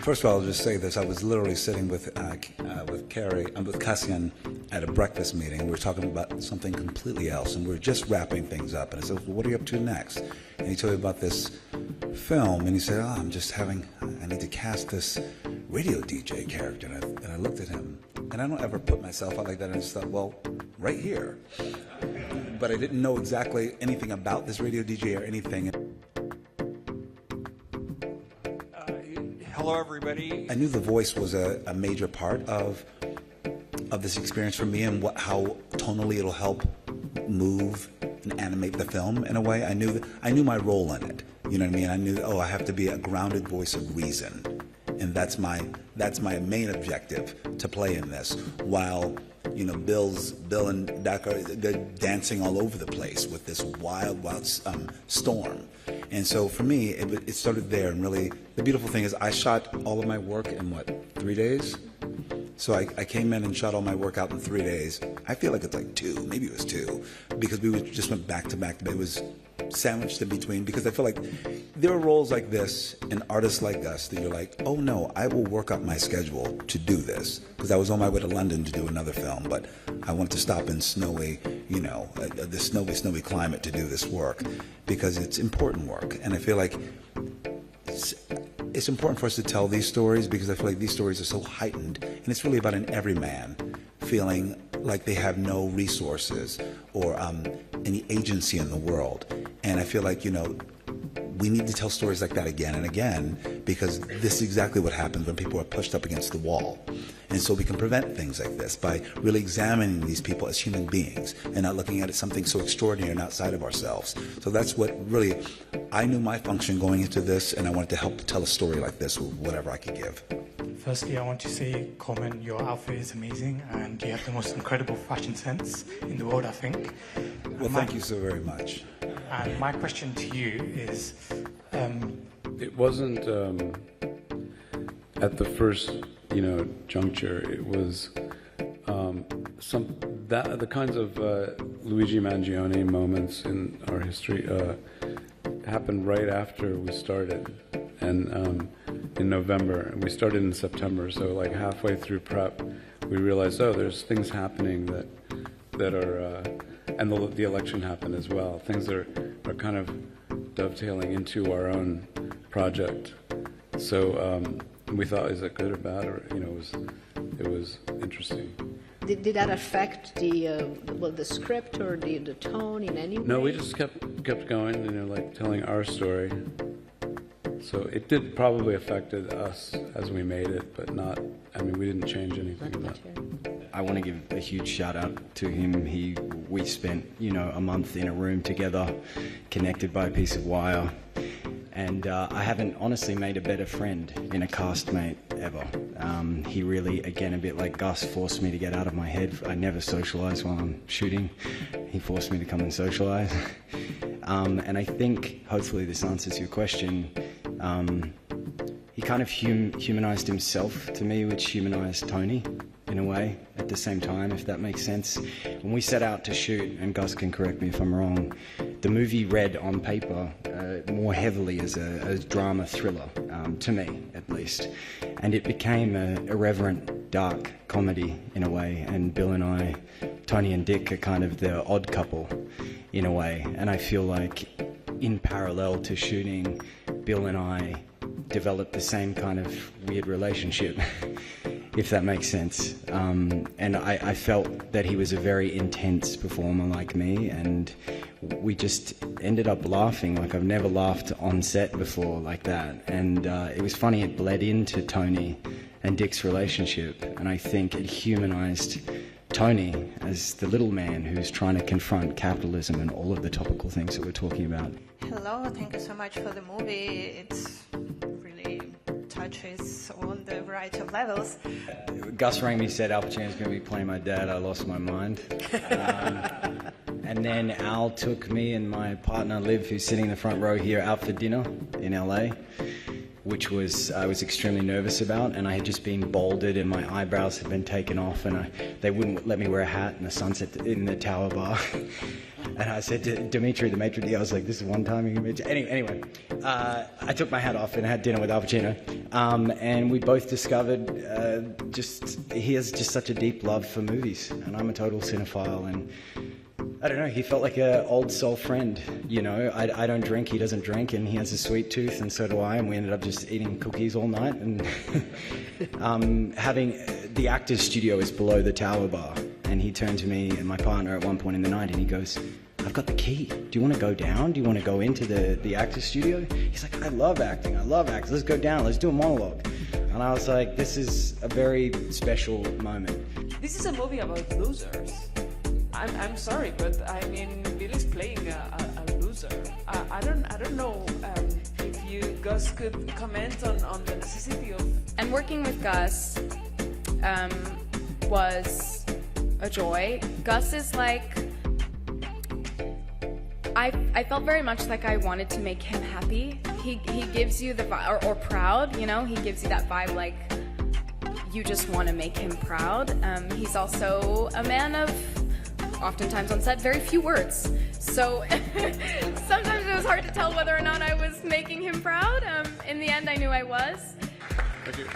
First of all, I'll just say this. I was literally sitting with Carrie, with Cassian at a breakfast meeting. We were talking about something completely else, and we were just wrapping things up. And I said, well, what are you up to next? And he told me about this film, and he said, I need to cast this radio DJ character. And I looked at him, and I don't ever put myself out like that, and I just thought, well, right here. But I didn't know exactly anything about this radio DJ or anything. Hello, everybody. I knew the voice was a major part of this experience for me, and how tonally it'll help move and animate the film in a way. I knew my role in it. You know what I mean? I knew, I have to be a grounded voice of reason, and that's my main objective, to play in this. While Bill and Dakar, they're dancing all over the place with this wild storm. And so for me, it started there. And really, the beautiful thing is I shot all of my work in 3 days? So I came in and shot all my work out in 3 days. I feel like it's like 2, maybe it was 2, because we just went back to back. It was sandwiched in between, because I feel like there are roles like this and artists like us that you're like, oh no, I will work up my schedule to do this, because I was on my way to London to do another film, but I wanted to stop in snowy, the snowy climate to do this work, because it's important work. And I feel like it's important for us to tell these stories, because I feel like these stories are so heightened, and it's really about an everyman feeling like they have no resources or any agency in the world. And I feel like, we need to tell stories like that again and again, because this is exactly what happens when people are pushed up against the wall. And so we can prevent things like this by really examining these people as human beings and not looking at it something so extraordinary and outside of ourselves. So that's what really, I knew my function going into this, and I wanted to help tell a story like this with whatever I could give. Firstly, I want to say, Colman, your outfit is amazing, and you have the most incredible fashion sense in the world, I think. Well, thank you so very much. And my question to you is... It wasn't at the first, juncture. It was the kinds of Luigi Mangione moments in our history happened right after we started, and in November, and we started in September. So like halfway through prep, we realized, there's things happening that are, and the election happened as well. Things are kind of dovetailing into our own project. So we thought, is it good or bad? Or it was interesting. Did that affect the script or the tone in any way? No, we just kept going, telling our story. So it did probably affected us as we made it, but not. We didn't change anything about it. I want to give a huge shout out to him. We spent, a month in a room together, connected by a piece of wire. And I haven't honestly made a better friend in a castmate ever. He really, again, a bit like Gus, forced me to get out of my head. I never socialize while I'm shooting. He forced me to come and socialize. And I think, hopefully this answers your question, he kind of humanized himself to me, which humanized Tony in a way at the same time, if that makes sense. When we set out to shoot, and Gus can correct me if I'm wrong, the movie read on paper more heavily as a drama thriller, to me at least. And it became an irreverent, dark comedy in a way, and Bill and I, Tony and Dick, are kind of the odd couple in a way. And I feel like in parallel to shooting, Bill and I developed the same kind of weird relationship, if that makes sense. And I felt that he was a very intense performer like me, and we just ended up laughing like I've never laughed on set before like that. And it was funny, it bled into Tony and Dick's relationship, and I think it humanized Tony as the little man who's trying to confront capitalism and all of the topical things that we're talking about. Hello, thank you so much for the movie. It's really touches on the variety of levels. Gus rang me, said Al Pacino's going to be playing my dad. I lost my mind. And then Al took me and my partner Liv, who's sitting in the front row here, out for dinner in LA, which I was extremely nervous about, and I had just been balded and my eyebrows had been taken off, and they wouldn't let me wear a hat in the sunset in the Tower Bar. And I said to Dimitri, the maitre d', I was like, this is one time you can meet. Anyway, I took my hat off and had dinner with Al Pacino. And we both discovered he has just such a deep love for movies. And I'm a total cinephile. And I don't know, he felt like an old soul friend, you know. I don't drink, he doesn't drink, and he has a sweet tooth, and so do I, and we ended up just eating cookies all night. And the actor's studio is below the Tower Bar, and he turned to me and my partner at one point in the night, and he goes, I've got the key. Do you want to go down? Do you want to go into the actor's studio? He's like, I love acting. Let's go down. Let's do a monologue. And I was like, this is a very special moment. This is a movie about losers. I'm sorry, but I mean, Billy's playing a loser. I don't know if you, Gus, could comment on the necessity of... And working with Gus was a joy. Gus is like... I felt very much like I wanted to make him happy. He gives you the vibe, or proud, you know? He gives you that vibe like you just want to make him proud. He's also a man of... oftentimes on set, very few words. So sometimes it was hard to tell whether or not I was making him proud. In the end, I knew I was. Thank you.